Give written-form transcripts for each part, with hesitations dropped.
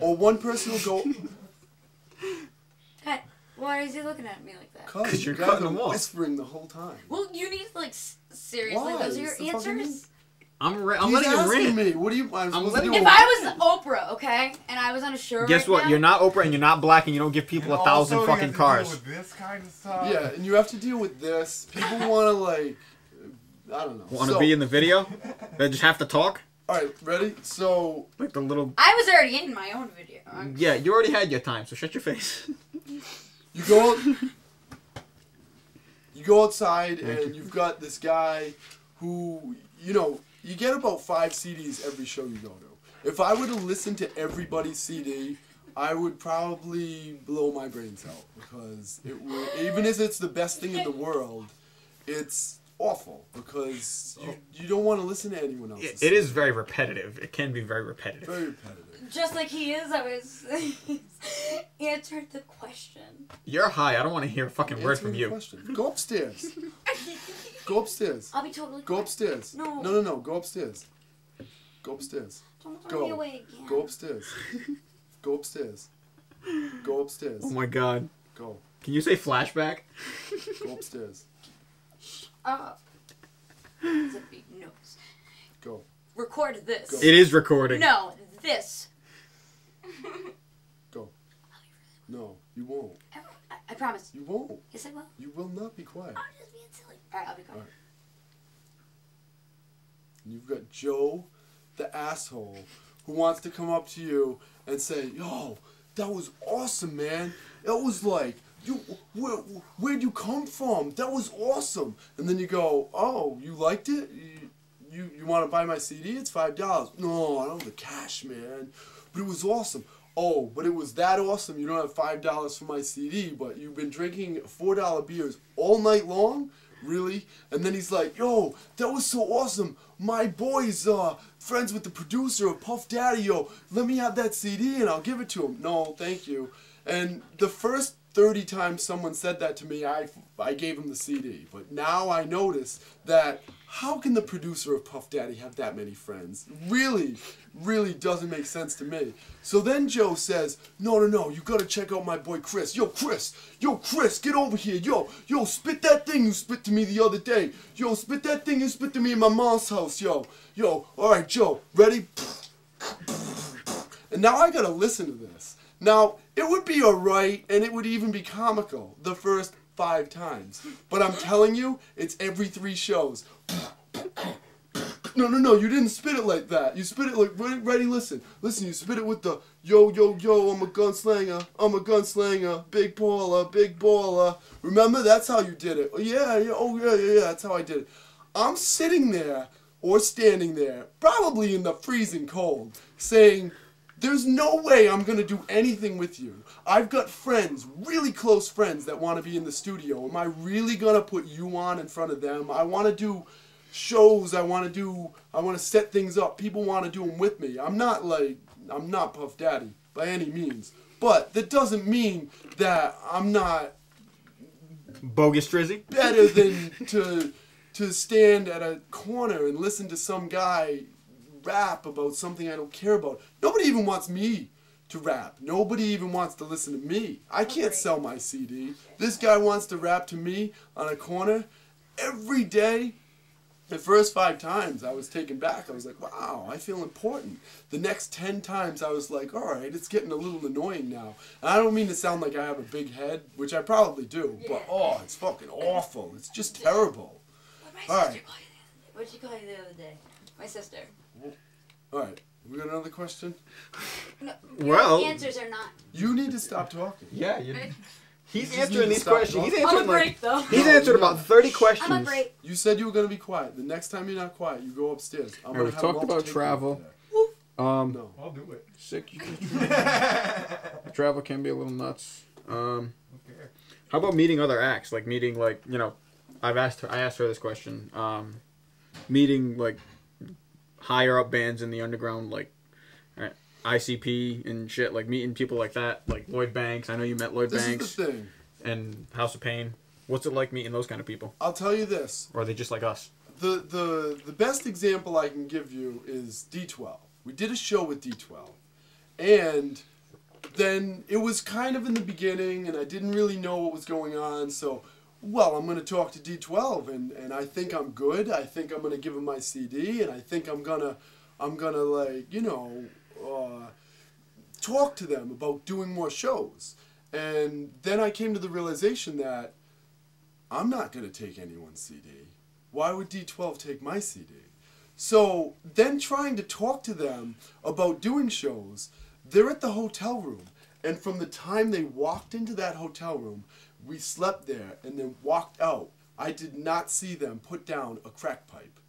or one person will go. Hey, why is he looking at me like that? Because you're guys cutting are him off. whispering the whole time. Well, you need to, like, seriously, Why? those are your It's the fucking answers? I'm He's letting him asking rant. me. What do you? I'm supposed to do? If I was Oprah, okay, and I was on a show Guess right what? now, You're not Oprah and you're not black and you don't give people 1,000 also, fucking you have to cars. deal with this kind of stuff. Yeah, and you have to deal with this. People want to like, I don't know. Want to be in the video? They just have to talk? All right, ready? So Like the little... I was already in my own video. Yeah, you already had your time, so shut your face. you go, you go outside and you've got this guy who, you know, you get about 5 CDs every show you go to. If I were to listen to everybody's CD, I would probably blow my brains out because it would, even if it's the best thing in the world, it's awful because you don't want to listen to anyone else's. It is very repetitive. It can be very repetitive. very repetitive. Just like he is, I was answered the question. You're high. I don't want to hear a fucking word Answering from the you. question. Go upstairs. Go upstairs. I'll be totally Go quiet. upstairs. No. No. Go upstairs. Go upstairs. Don't throw me Go. away again. Go upstairs. Go upstairs. Go upstairs. Oh my god. Go. Can you say flashback? Go upstairs. It's a big nose. Go. Record this. Go. It is recording. No, this. Go. No, you won't. I promise. You won't. Yes, I will. You will not be quiet. I'm just being silly. Alright, I'll be quiet. Alright. And you've got Joe, the asshole, who wants to come up to you and say, "Yo, that was awesome, man. That was like, where'd you come from? That was awesome." And then you go, "Oh, you liked it? You want to buy my CD? It's $5. No, I don't have the cash, man. But it was awesome. Oh, but it was that awesome. You don't have $5 for my CD, but you've been drinking $4 beers all night long? Really?" And then he's like, "Yo, that was so awesome. My boy's friends with the producer of Puff Daddy. Yo, let me have that CD and I'll give it to him." "No, thank you." And the first 30 times someone said that to me, I gave him the CD. But now I notice that how can the producer of Puff Daddy have that many friends? Really doesn't make sense to me. So then Joe says, no, you gotta check out my boy Chris. Yo, Chris, get over here. Yo, spit that thing you spit to me the other day. Yo, spit that thing you spit to me in my mom's house. Yo, alright, Joe, ready? And now I gotta listen to this. Now, it would be alright, and it would even be comical the first 5 times. But I'm telling you, it's every 3 shows. No, you didn't spit it like that. You spit it like, ready, listen, you spit it with the, yo, I'm a gunslinger, big baller. Remember, that's how you did it. Yeah, that's how I did it. I'm sitting there, or standing there, probably in the freezing cold, saying, there's no way I'm going to do anything with you. I've got friends, really close friends that want to be in the studio. Am I really going to put you on in front of them? I want to do shows. I want to set things up. People want to do them with me. I'm not Puff Daddy by any means. But that doesn't mean that I'm not Bogus Drizzy? better than to stand at a corner and listen to some guy rap about something I don't care about. Nobody even wants me to rap. Nobody even wants to listen to me. I can't sell my CD. This guy wants to rap to me on a corner every day. The first 5 times I was taken back. I was like, wow, I feel important. The next 10 times I was like, alright, it's getting a little annoying now. And I don't mean to sound like I have a big head, which I probably do, but oh, it's fucking awful. It's just terrible. What'd she call you the other day? My sister. Alright, we got another question? No, Well, your answers are not. You need to stop talking. Yeah, he's just answering need to these stop questions. He's talking. I'm answered a break, though. he's answered about 30 questions. I'm a break. You said you were going to be quiet. The next time you're not quiet, you go upstairs. I'm gonna We've have talked Walt about take travel. you there. No. I'll do it. Sick. Travel can be a little nuts. Okay. How about meeting other acts? Like meeting, I asked her this question. Meeting higher up bands in the underground, ICP and shit. Like meeting people like that, like Lloyd Banks. I know you met Lloyd Banks. This is the thing. And House of Pain. What's it like meeting those kind of people? I'll tell you this. Or are they just like us? The best example I can give you is D12. We did a show with D12. And then it was kind of in the beginning, and I didn't really know what was going on, so, well, I'm going to talk to D12, and I think I'm good. I think I'm going to give him my CD, and I think I'm gonna like, you know, talk to them about doing more shows. And then I came to the realization that I'm not going to take anyone's CD. Why would D12 take my CD? So then trying to talk to them about doing shows, they're at the hotel room. And from the time they walked into that hotel room, we slept there and then walked out. I did not see them put down a crack pipe.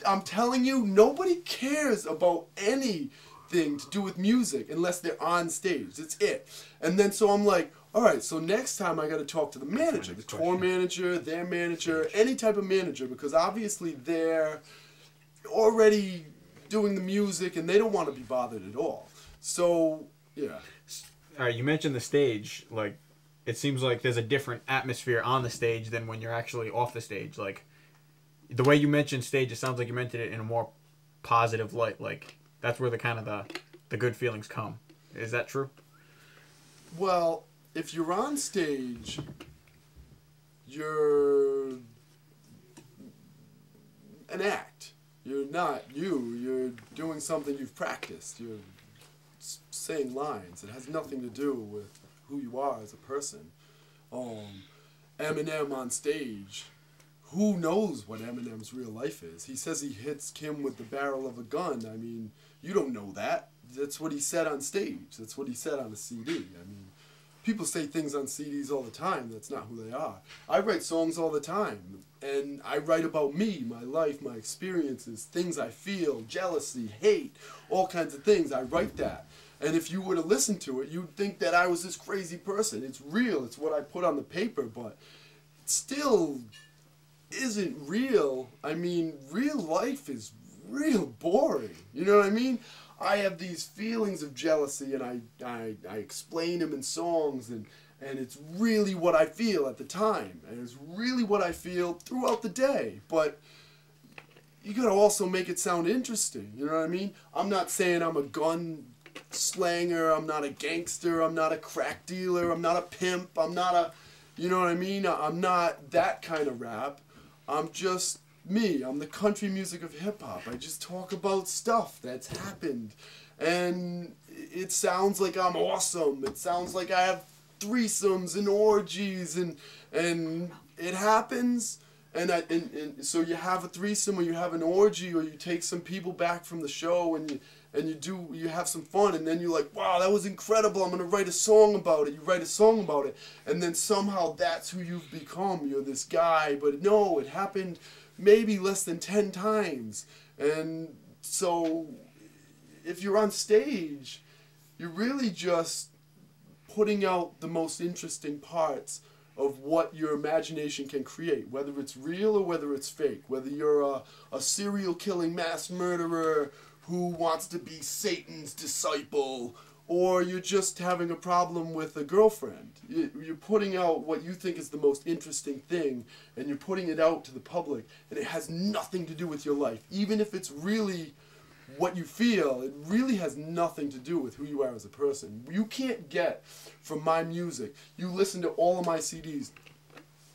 I'm telling you, nobody cares about anything to do with music unless they're on stage. That's it. And then so I'm like, all right, so next time I got to talk to the manager, the tour manager, their manager, any type of manager, because obviously they're already doing the music and they don't want to be bothered at all. So, yeah. All right, you mentioned the stage. Like, it seems like there's a different atmosphere on the stage than when you're actually off the stage. Like, the way you mentioned stage, it sounds like you mentioned it in a more positive light. Like, that's where the kind of the good feelings come. Is that true? Well, if you're on stage, you're an act. You're not you. You're doing something you've practiced. You're saying lines. It has nothing to do with who you are as a person. Eminem on stage, who knows what Eminem's real life is? He says he hits Kim with the barrel of a gun. I mean, you don't know that. That's what he said on stage. That's what he said on a CD. I mean, people say things on CDs all the time. That's not who they are. I write songs all the time, and I write about me, my life, my experiences, things I feel, jealousy, hate, all kinds of things. I write that. And if you were to listen to it, you'd think that I was this crazy person. It's real. It's what I put on the paper, but it still isn't real. I mean, real life is real boring. You know what I mean? I have these feelings of jealousy, and I explain them in songs, and it's really what I feel at the time, and it's really what I feel throughout the day. But you gotta also make it sound interesting. You know what I mean? I'm not saying I'm a gun slanger. I'm not a gangster. I'm not a crack dealer. I'm not a pimp. I'm not a, you know what I mean? I'm not that kind of rap. I'm just me. I'm the country music of hip-hop. I just talk about stuff that's happened. And it sounds like I'm awesome. It sounds like I have threesomes and orgies, and it happens. And so you have a threesome, or you have an orgy, or you take some people back from the show, and you have some fun, and then you're like, wow, that was incredible, I'm going to write a song about it. You write a song about it, and then somehow that's who you've become. You're this guy, but no, it happened maybe less than 10 times. And so if you're on stage, you're really just putting out the most interesting parts of what your imagination can create, whether it's real or whether it's fake, whether you're a serial killing mass murderer who wants to be Satan's disciple, or you're just having a problem with a girlfriend. You're putting out what you think is the most interesting thing, and you're putting it out to the public, and it has nothing to do with your life. Even if it's really what you feel, it really has nothing to do with who you are as a person. You can't get from my music, you listen to all of my CDs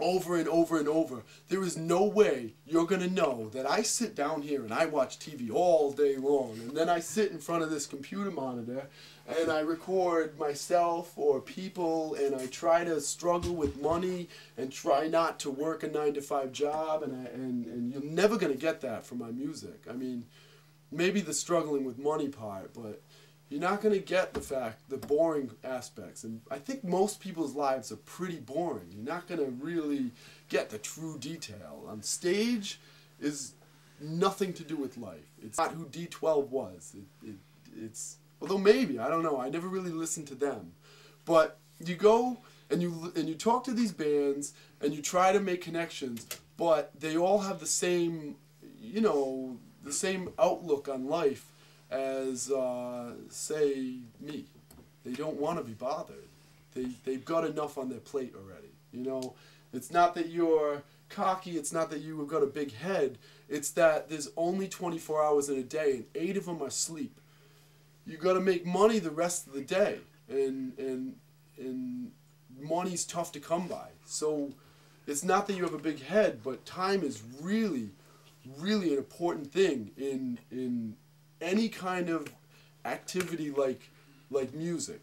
over and over and over, there is no way you're going to know that I sit down here and I watch TV all day long, and then I sit in front of this computer monitor and I record myself or people, and I try to struggle with money and try not to work a 9-to-5 job, and you're never going to get that from my music. I mean, maybe the struggling with money part, but you're not going to get the boring aspects. And I think most people's lives are pretty boring. You're not going to really get the true detail. On stage is nothing to do with life. It's not who D12 was. It's, although maybe, I don't know. I never really listened to them. But you go and you talk to these bands and you try to make connections, but they all have the same, you know, the same outlook on life as, say, me. They don't want to be bothered. They've got enough on their plate already. You know, it's not that you're cocky, it's not that you've got a big head, it's that there's only 24 hours in a day, and 8 of them are sleep. You got to make money the rest of the day. and money's tough to come by. So it's not that you have a big head, but time is really, really an important thing in any kind of activity like music.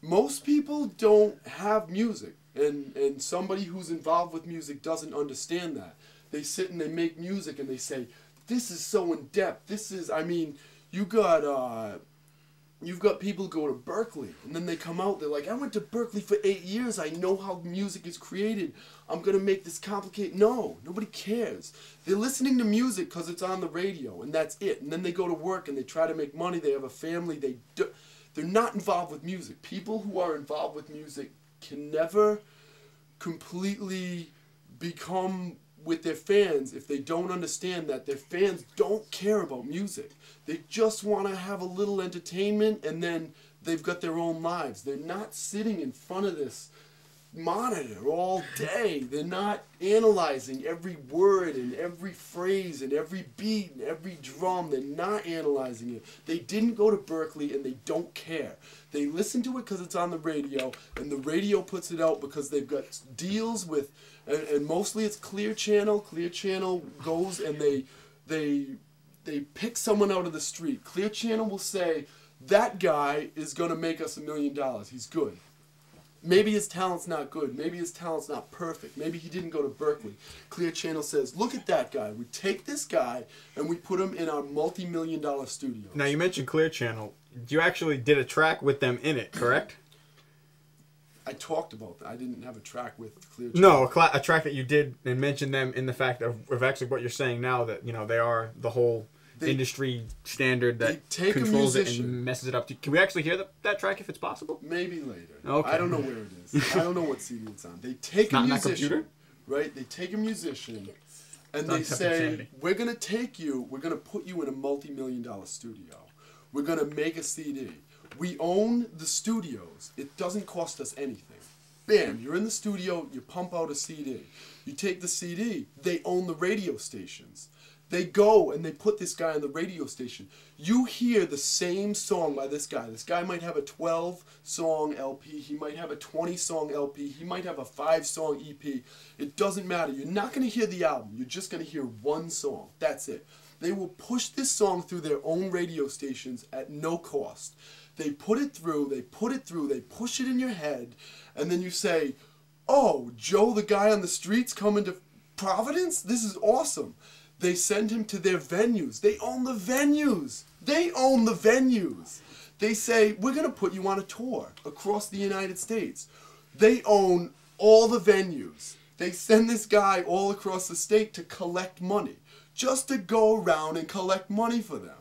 Most people don't have music, and somebody who's involved with music doesn't understand that. They sit and they make music and they say, this is so in depth. This is, I mean, you've got people who go to Berkeley and then they come out, they're like, I went to Berkeley for 8 years. I know how music is created. I'm going to make this complicated. No, nobody cares. They're listening to music because it's on the radio and that's it. And then they go to work and they try to make money. They have a family. They're not involved with music. People who are involved with music can never completely become with their fans if they don't understand that their fans don't care about music. They just want to have a little entertainment and then they've got their own lives. They're not sitting in front of this monitor all day. They're not analyzing every word and every phrase and every beat and every drum. They're not analyzing it. They didn't go to Berkeley and they don't care. They listen to it because it's on the radio, and the radio puts it out because they've got deals with, and mostly it's Clear Channel. Clear Channel goes and they pick someone out of the street. Clear Channel will say, that guy is going to make us $1 million. He's good. Maybe his talent's not good. Maybe his talent's not perfect. Maybe he didn't go to Berkeley. Clear Channel says, look at that guy. We take this guy and we put him in our multi-million-dollar studio. Now, you mentioned Clear Channel. You actually did a track with them in it, correct? I talked about that. I didn't have a track with Clear Channel. No, a track that you did and mentioned them in the fact of actually what you're saying now, that, you know, they are the whole industry standard that controls it and messes it up. Can we actually hear that track if it's possible? Maybe later. Okay. I don't know where it is. I don't know what CD it's on. They take a musician, right? They take a musician and they say, we're going to take you, we're going to put you in a multi-million-dollar studio. We're going to make a CD. We own the studios. It doesn't cost us anything. Bam, you're in the studio, you pump out a CD. You take the CD, they own the radio stations. They go and they put this guy on the radio station. You hear the same song by this guy. This guy might have a 12-song LP. He might have a 20-song LP. He might have a 5-song EP. It doesn't matter. You're not going to hear the album. You're just going to hear one song. That's it. They will push this song through their own radio stations at no cost. They put it through, they put it through, they push it in your head, and then you say, oh, Joe the guy on the street's coming to Providence? This is awesome. They send him to their venues. They own the venues. They own the venues. They say, we're going to put you on a tour across the United States. They own all the venues. They send this guy all across the state to collect money, just to go around and collect money for them.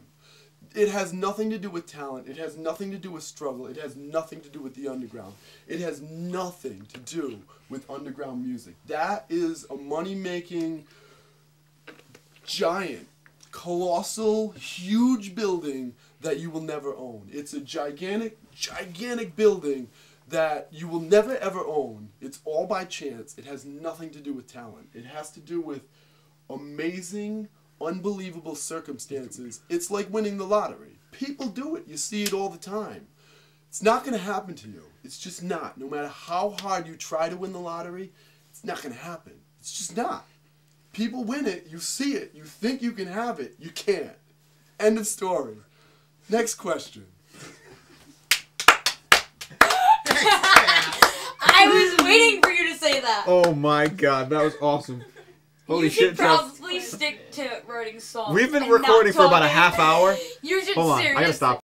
It has nothing to do with talent. It has nothing to do with struggle. It has nothing to do with the underground. It has nothing to do with underground music. That is a money-making, giant, colossal, huge building that you will never own. It's a gigantic, gigantic building that you will never ever own. It's all by chance. It has nothing to do with talent. It has to do with amazing, unbelievable circumstances. It's like winning the lottery. People do it. You see it all the time. It's not going to happen to you. It's just not. No matter how hard you try to win the lottery, it's not going to happen. It's just not. People win it. You see it. You think you can have it. You can't. End of story. Next question. I was waiting for you to say that. Oh my god, that was awesome. Holy you shit, should probably stick to writing songs. We've been recording for about a half hour. You should Hold on, seriously. I gotta stop.